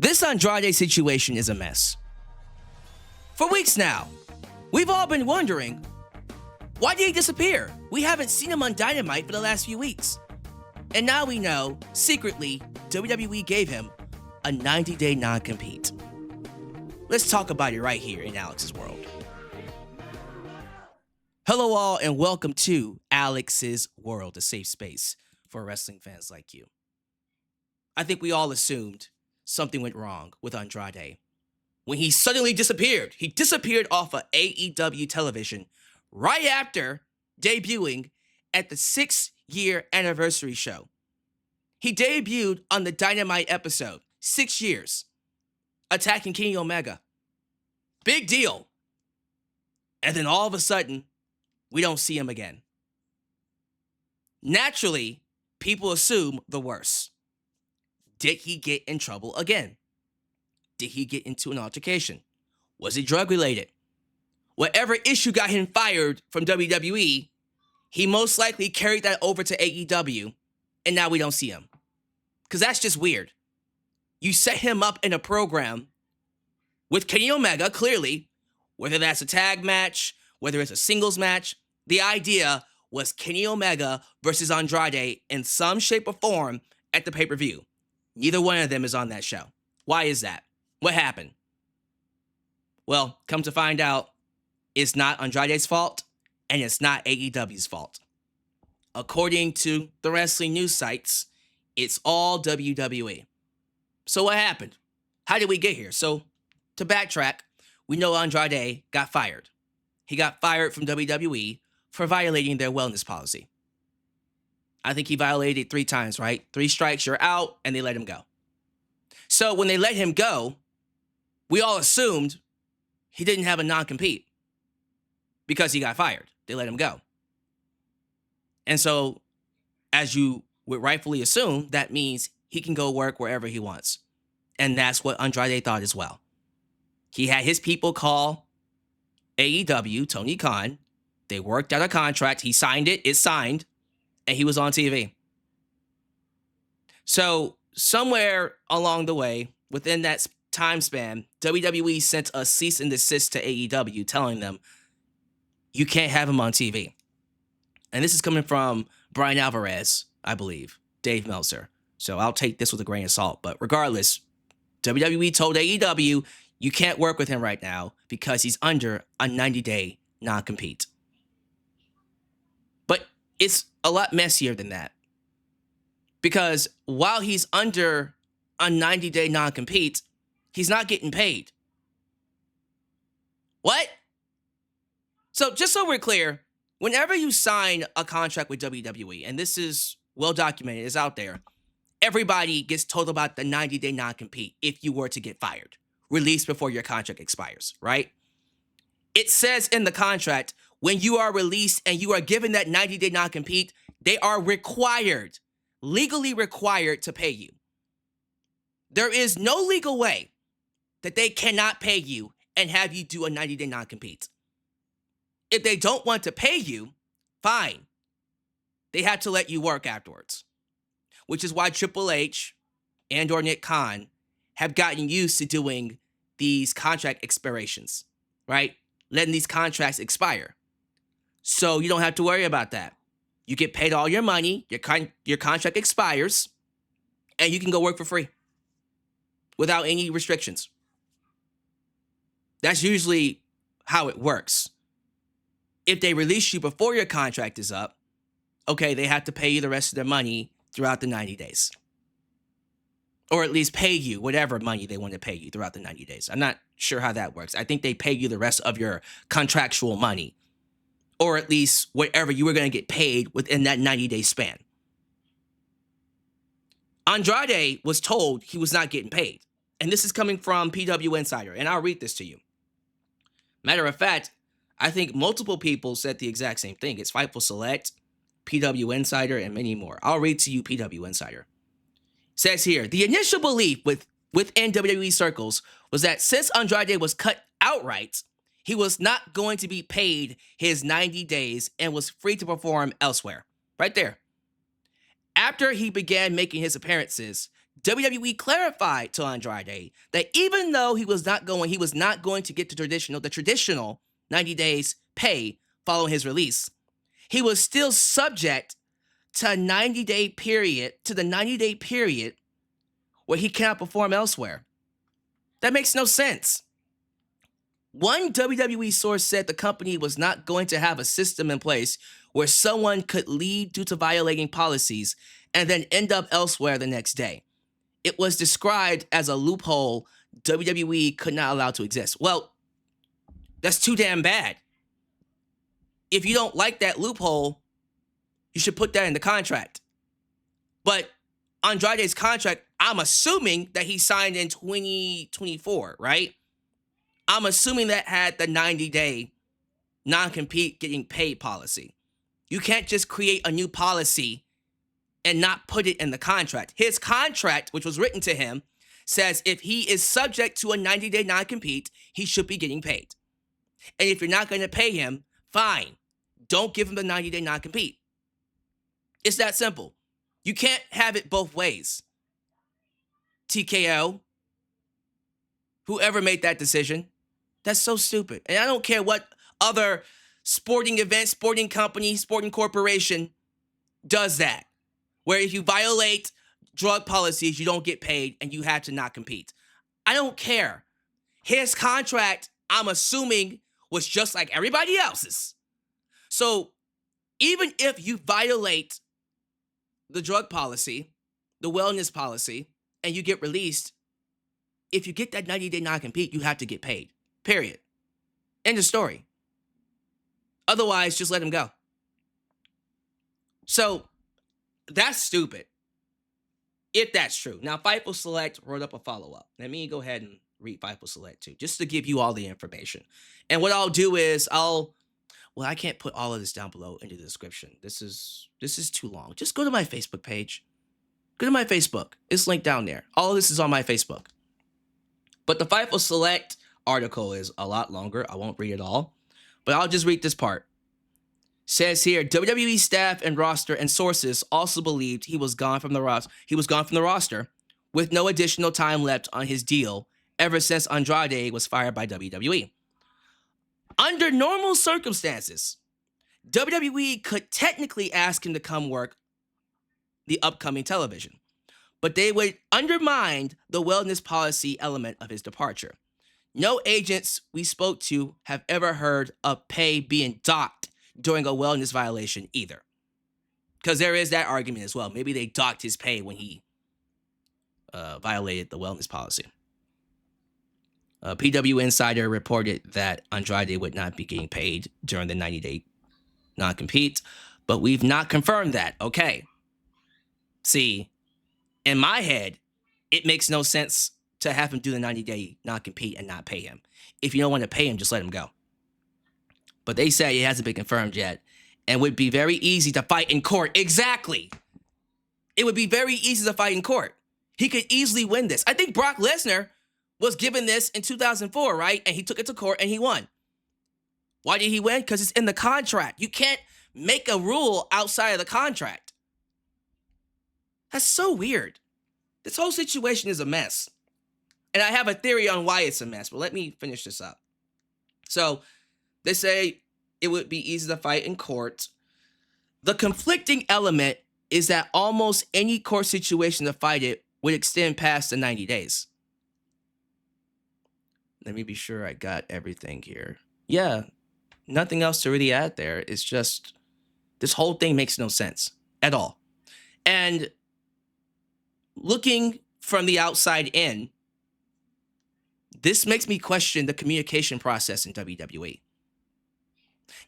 This Andrade situation is a mess. For weeks now, we've all been wondering, why did he disappear? We haven't seen him on Dynamite for the last few weeks. And now we know, secretly, WWE gave him a 90-day non-compete. Let's talk about it right here in Alyx's world. Hello all and welcome to Alyx's world, a safe space for wrestling fans like you. I think we all assumed something went wrong with Andrade when he suddenly disappeared. He disappeared off of AEW television right after debuting at the 6-year anniversary show. He debuted on the Dynamite episode, 6 years, attacking Kenny Omega. Big deal. And then all of a sudden, we don't see him again. Naturally, people assume the worst. Did he get in trouble again? Did he get into an altercation? Was it drug related? Whatever issue got him fired from WWE, he most likely carried that over to AEW, and now we don't see him. Because that's just weird. You set him up in a program with Kenny Omega, clearly, whether that's a tag match, whether it's a singles match, the idea was Kenny Omega versus Andrade in some shape or form at the pay-per-view. Neither one of them is on that show. Why is that? What happened? Well, come to find out, it's not Andrade's fault, and it's not AEW's fault. According to the wrestling news sites, it's all WWE. So what happened? How did we get here? So, to backtrack, we know Andrade got fired. He got fired from WWE for violating their wellness policy. I think he violated 3 times, right? 3 strikes, you're out, and they let him go. So when they let him go, we all assumed he didn't have a non-compete because he got fired. They let him go. And so, as you would rightfully assume, that means he can go work wherever he wants. And that's what Andrade thought as well. He had his people call AEW, Tony Khan. They worked out a contract. He signed it. It's signed. And he was on TV. So somewhere along the way, within that time span, WWE sent a cease and desist to AEW telling them, you can't have him on TV. And this is coming from Brian Alvarez, I believe, Dave Meltzer. So I'll take this with a grain of salt. But regardless, WWE told AEW, you can't work with him right now because he's under a 90-day non-compete. But it's a lot messier than that. Because while he's under a 90-day non-compete, he's not getting paid. What? So just so we're clear, whenever you sign a contract with WWE, and this is well documented, it's out there, everybody gets told about the 90-day non-compete if you were to get fired, released before your contract expires, right? It says in the contract, when you are released and you are given that 90-day non-compete, they are required, legally required to pay you. There is no legal way that they cannot pay you and have you do a 90-day non-compete. If they don't want to pay you, fine. They have to let you work afterwards. Which is why Triple H and or Nick Khan have gotten used to doing these contract expirations, right? Letting these contracts expire. So you don't have to worry about that. You get paid all your money, your contract expires, and you can go work for free without any restrictions. That's usually how it works. If they release you before your contract is up, okay, they have to pay you the rest of their money throughout the 90 days. Or at least pay you whatever money they want to pay you throughout the 90 days. I'm not sure how that works. I think they pay you the rest of your contractual money. Or at least whatever you were going to get paid within that 90-day span. Andrade was told he was not getting paid. And this is coming from PWInsider. And I'll read this to you. Matter of fact, I think multiple people said the exact same thing. It's Fightful Select, PWInsider, and many more. I'll read to you PWInsider. It says here, the initial belief within WWE circles was that since Andrade was cut outright, he was not going to be paid his 90 days and was free to perform elsewhere. Right there. After he began making his appearances, WWE clarified to Andrade that even though he was not going to get the traditional 90 days pay following his release, he was still subject to the 90-day period where he cannot perform elsewhere. That makes no sense. One WWE source said the company was not going to have a system in place where someone could leave due to violating policies and then end up elsewhere the next day. It was described as a loophole WWE could not allow to exist. Well, that's too damn bad. If you don't like that loophole, you should put that in the contract. But Andrade's contract, I'm assuming that he signed in 2024, right? I'm assuming that had the 90-day non-compete getting paid policy. You can't just create a new policy and not put it in the contract. His contract, which was written to him, says if he is subject to a 90-day non-compete, he should be getting paid. And if you're not going to pay him, fine. Don't give him the 90-day non-compete. It's that simple. You can't have it both ways. TKO, whoever made that decision, that's so stupid. And I don't care what other sporting event, sporting company, sporting corporation does that, where if you violate drug policies, you don't get paid and you have to not compete. I don't care. His contract, I'm assuming, was just like everybody else's. So even if you violate the drug policy, the wellness policy, and you get released, if you get that 90-day non-compete, you have to get paid. Period. End of story. Otherwise, just let him go. So that's stupid. If that's true. Now, Fightful Select wrote up a follow-up. Let me go ahead and read Fightful Select too, just to give you all the information. And what I'll do is I can't put all of this down below into the description. This is too long. Just go to my Facebook page. Go to my Facebook. It's linked down there. All of this is on my Facebook. But the Fightful Select article is a lot longer. I won't read it all, but I'll just read this part. Says here, WWE staff and roster and sources also believed he was gone from the roster with no additional time left on his deal ever since Andrade was fired by WWE. Under normal circumstances, WWE could technically ask him to come work the upcoming television, but they would undermine the wellness policy element of his departure. No agents we spoke to have ever heard of pay being docked during a wellness violation either. Because there is that argument as well. Maybe they docked his pay when he violated the wellness policy. PWInsider reported that Andrade would not be getting paid during the 90-day non-compete, but we've not confirmed that. Okay. See, in my head, it makes no sense to have him do the 90-day non-compete and not pay him. If you don't want to pay him, just let him go. But they say it hasn't been confirmed yet and would be very easy to fight in court. Exactly. It would be very easy to fight in court. He could easily win this. I think Brock Lesnar was given this in 2004, right? And he took it to court and he won. Why did he win? Because it's in the contract. You can't make a rule outside of the contract. That's so weird. This whole situation is a mess. And I have a theory on why it's a mess, but let me finish this up. So they say it would be easy to fight in court. The conflicting element is that almost any court situation to fight it would extend past the 90 days. Let me be sure I got everything here. Yeah, nothing else to really add there. It's just, this whole thing makes no sense at all. And looking from the outside in, this makes me question the communication process in WWE.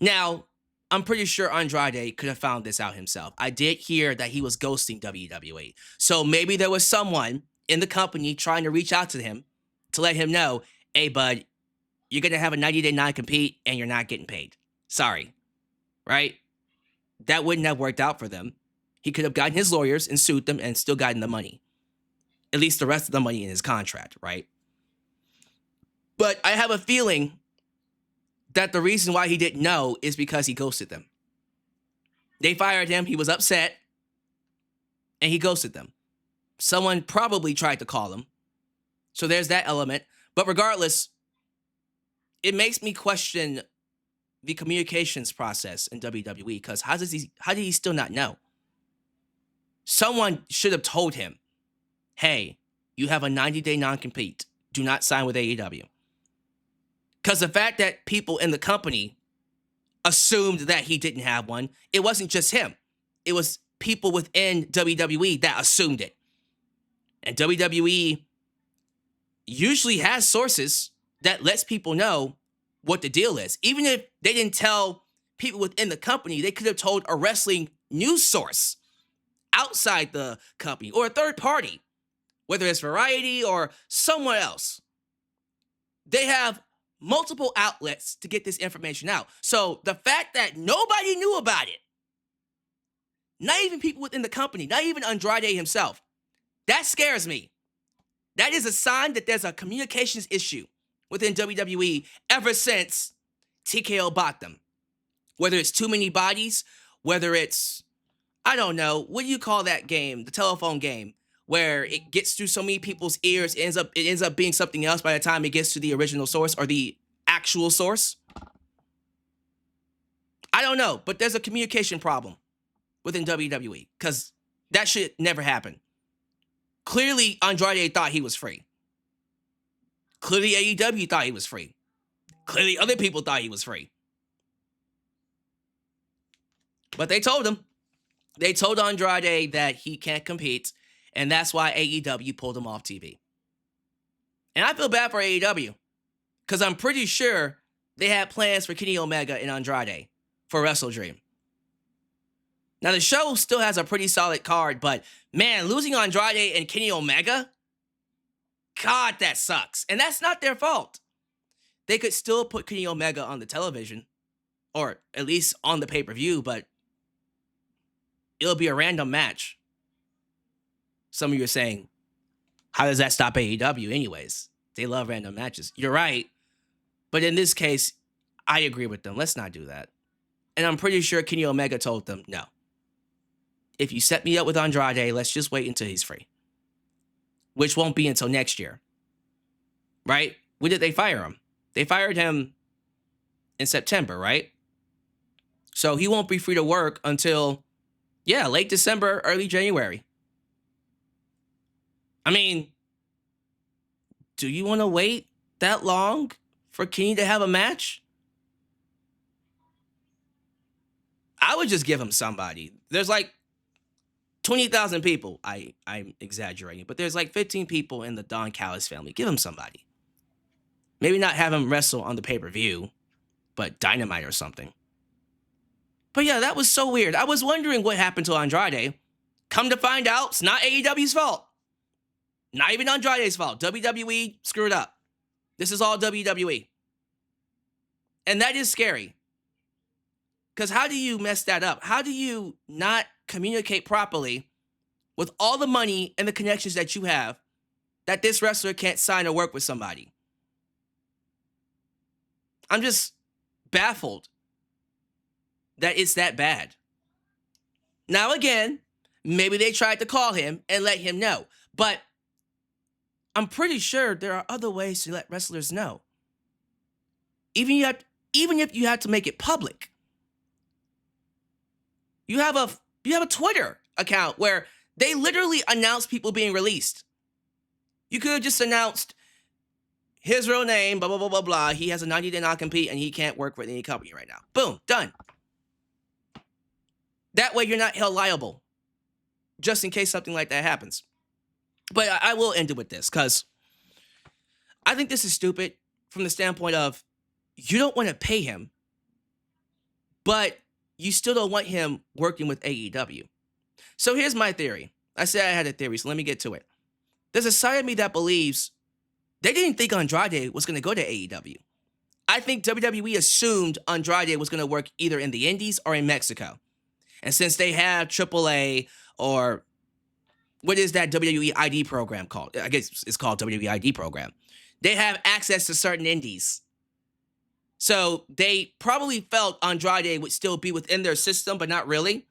Now, I'm pretty sure Andrade could have found this out himself. I did hear that he was ghosting WWE. So maybe there was someone in the company trying to reach out to him to let him know, hey, bud, you're going to have a 90-day non-compete and you're not getting paid. Sorry. Right? That wouldn't have worked out for them. He could have gotten his lawyers and sued them and still gotten the money. At least the rest of the money in his contract, right? But I have a feeling that the reason why he didn't know is because he ghosted them. They fired him, he was upset, and he ghosted them. Someone probably tried to call him. So there's that element. But regardless, it makes me question the communications process in WWE, because how did he still not know? Someone should have told him, hey, you have a 90-day non-compete. Do not sign with AEW. Because the fact that people in the company assumed that he didn't have one, it wasn't just him. It was people within WWE that assumed it. And WWE usually has sources that lets people know what the deal is. Even if they didn't tell people within the company, they could have told a wrestling news source outside the company or a third party, whether it's Variety or someone else. They have multiple outlets to get this information out. So the fact that nobody knew about it, not even people within the company, not even Andrade himself, that scares me. That is a sign that there's a communications issue within WWE ever since TKO bought them. Whether it's too many bodies, whether it's, I don't know, what do you call that game? The telephone game, where it gets through so many people's ears, it ends up being something else by the time it gets to the original source or the actual source. I don't know, but there's a communication problem within WWE, because that should never happen. Clearly, Andrade thought he was free. Clearly, AEW thought he was free. Clearly, other people thought he was free. But they told him. They told Andrade that he can't compete, and that's why AEW pulled him off TV. And I feel bad for AEW, because I'm pretty sure they had plans for Kenny Omega and Andrade for Wrestle Dream. Now, the show still has a pretty solid card, but man, losing Andrade and Kenny Omega, God, that sucks. And that's not their fault. They could still put Kenny Omega on the television, or at least on the pay-per-view, but it'll be a random match. Some of you are saying, how does that stop AEW anyways? They love random matches. You're right. But in this case, I agree with them. Let's not do that. And I'm pretty sure Kenny Omega told them, no. If you set me up with Andrade, let's just wait until he's free. Which won't be until next year. Right? When did they fire him? They fired him in September, right? So he won't be free to work until, late December, early January. I mean, do you want to wait that long for Kenny to have a match? I would just give him somebody. There's like 20,000 people. I'm exaggerating, but there's like 15 people in the Don Callis family. Give him somebody. Maybe not have him wrestle on the pay-per-view, but Dynamite or something. But yeah, that was so weird. I was wondering what happened to Andrade. Come to find out, it's not AEW's fault. Not even Andrade's fault. WWE screwed up. This is all WWE. And that is scary. Because how do you mess that up? How do you not communicate properly with all the money and the connections that you have that this wrestler can't sign or work with somebody? I'm just baffled that it's that bad. Now again, maybe they tried to call him and let him know. But I'm pretty sure there are other ways to let wrestlers know. Even if you had to make it public. You have a Twitter account where they literally announce people being released. You could have just announced his real name, blah, blah, blah, blah, blah. He has a 90-day non-compete and he can't work for any company right now. Boom, done. That way you're not held liable, just in case something like that happens. But I will end it with this, because I think this is stupid from the standpoint of you don't want to pay him, but you still don't want him working with AEW. So here's my theory. I said I had a theory, so let me get to it. There's a side of me that believes they didn't think Andrade was going to go to AEW. I think WWE assumed Andrade was going to work either in the Indies or in Mexico. And since they have AAA, or what is that WWE ID program called? I guess it's called WWE ID program. They have access to certain indies. So they probably felt Andrade would still be within their system, but not really,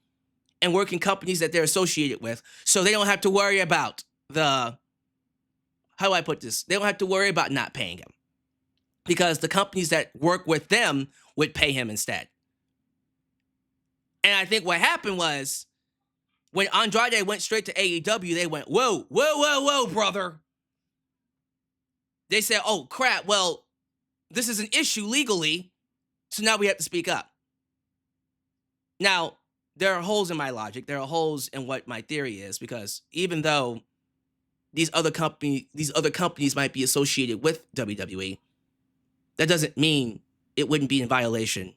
and work in companies that they're associated with. So they don't have to worry about how do I put this? They don't have to worry about not paying him because the companies that work with them would pay him instead. And I think what happened was when Andrade went straight to AEW, they went, whoa, whoa, whoa, whoa, brother. They said, oh, crap, well, this is an issue legally, so now we have to speak up. Now, there are holes in my logic. There are holes in what my theory is, because even though these other companies might be associated with WWE, that doesn't mean it wouldn't be in violation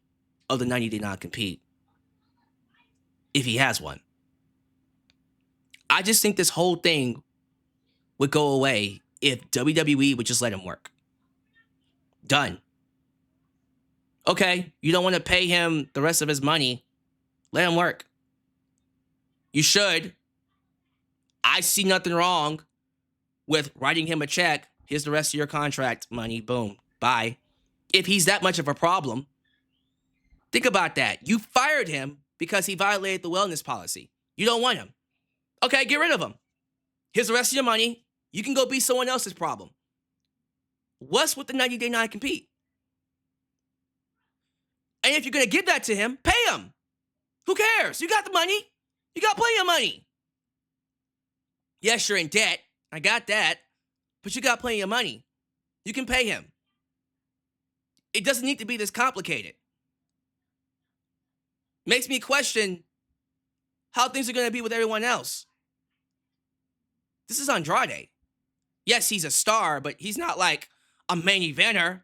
of the 90-day non-compete if he has one. I just think this whole thing would go away if WWE would just let him work. Done. Okay, you don't want to pay him the rest of his money. Let him work. You should. I see nothing wrong with writing him a check. Here's the rest of your contract money. Boom. Bye. If he's that much of a problem. Think about that. You fired him because he violated the wellness policy. You don't want him. Okay, get rid of him. Here's the rest of your money. You can go be someone else's problem. What's with the 90-day non-compete? And if you're going to give that to him, pay him. Who cares? You got the money. You got plenty of money. Yes, you're in debt. I got that. But you got plenty of money. You can pay him. It doesn't need to be this complicated. Makes me question how things are going to be with everyone else. This is Andrade. Yes, he's a star, but he's not like a main eventer.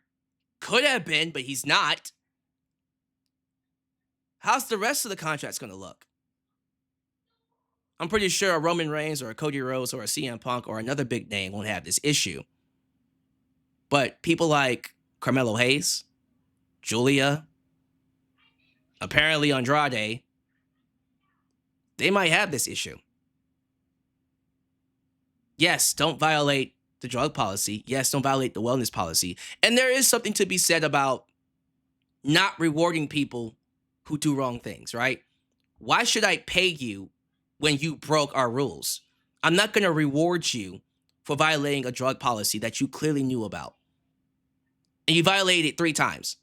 Could have been, but he's not. How's the rest of the contracts going to look? I'm pretty sure a Roman Reigns or a Cody Rhodes or a CM Punk or another big name won't have this issue. But people like Carmelo Hayes, Julia, apparently Andrade, they might have this issue. Yes, don't violate the drug policy. Yes, don't violate the wellness policy. And there is something to be said about not rewarding people who do wrong things, right? Why should I pay you when you broke our rules? I'm not going to reward you for violating a drug policy that you clearly knew about. And you violated it 3 times.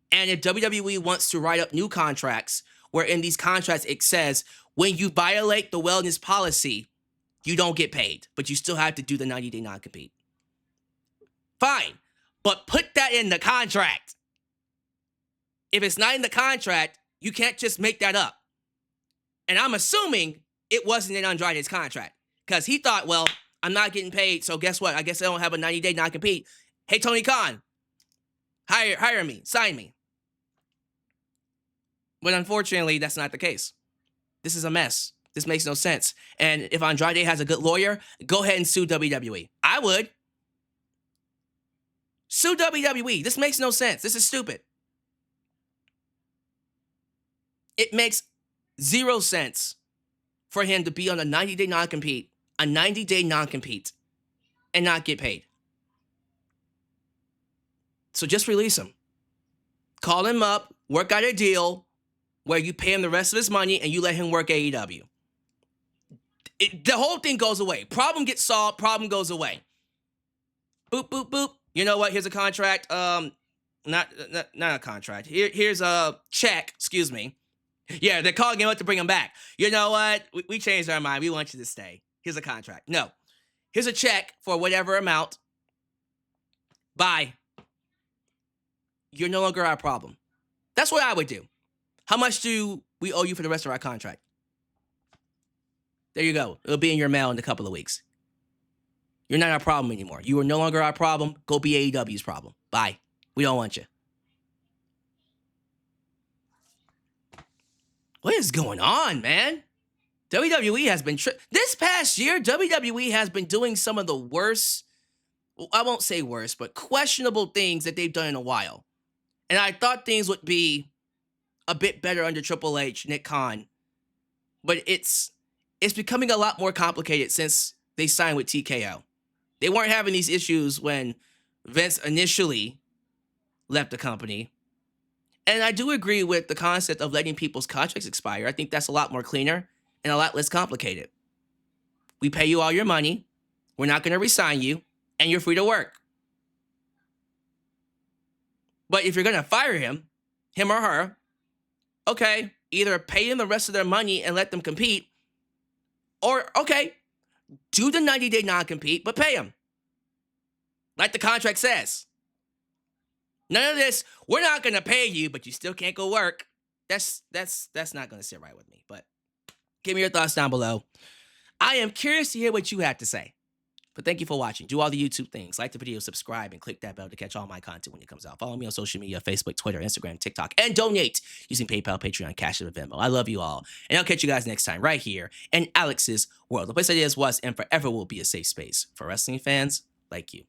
And if WWE wants to write up new contracts where in these contracts it says, when you violate the wellness policy, you don't get paid, but you still have to do the 90-day non-compete. Fine, but put that in the contract. If it's not in the contract, you can't just make that up. And I'm assuming it wasn't in Andrade's contract because he thought, well, I'm not getting paid, so guess what? I guess I don't have a 90-day non-compete. Hey, Tony Khan, hire me, sign me. But unfortunately, that's not the case. This is a mess. This makes no sense. And if Andrade has a good lawyer, go ahead and sue WWE. I would. Sue WWE. This makes no sense. This is stupid. It makes 0 sense for him to be on a 90-day non-compete, and not get paid. So just release him. Call him up, work out a deal where you pay him the rest of his money and you let him work AEW. The whole thing goes away. Problem gets solved, problem goes away. Boop, boop, boop. You know what? Here's a contract. Not a contract. Here's a check, excuse me. Yeah, they're calling him up to bring him back. You know what? We changed our mind. We want you to stay. Here's a contract. No. Here's a check for whatever amount. Bye. You're no longer our problem. That's what I would do. How much do we owe you for the rest of our contract? There you go. It'll be in your mail in a couple of weeks. You're not our problem anymore. You are no longer our problem. Go be AEW's problem. Bye. We don't want you. What is going on, man? WWE has been... This past year, WWE has been doing some of the worst... Well, I won't say worst, but questionable things that they've done in a while. And I thought things would be a bit better under Triple H, Nick Khan. But it's becoming a lot more complicated since they signed with TKO. They weren't having these issues when Vince initially left the company. And I do agree with the concept of letting people's contracts expire. I think that's a lot more cleaner and a lot less complicated. We pay you all your money. We're not going to resign you, and you're free to work. But if you're going to fire him or her, okay, either pay them the rest of their money and let them compete, or, okay, do the 90-day non-compete, but pay them. Like the contract says. None of this, we're not going to pay you, but you still can't go work. That's not going to sit right with me. But give me your thoughts down below. I am curious to hear what you have to say. But thank you for watching. Do all the YouTube things. Like the video, subscribe, and click that bell to catch all my content when it comes out. Follow me on social media, Facebook, Twitter, Instagram, TikTok, and donate using PayPal, Patreon, Cash App, and Venmo. I love you all. And I'll catch you guys next time right here in Alyx's world. The place that is, was, and forever will be a safe space for wrestling fans like you.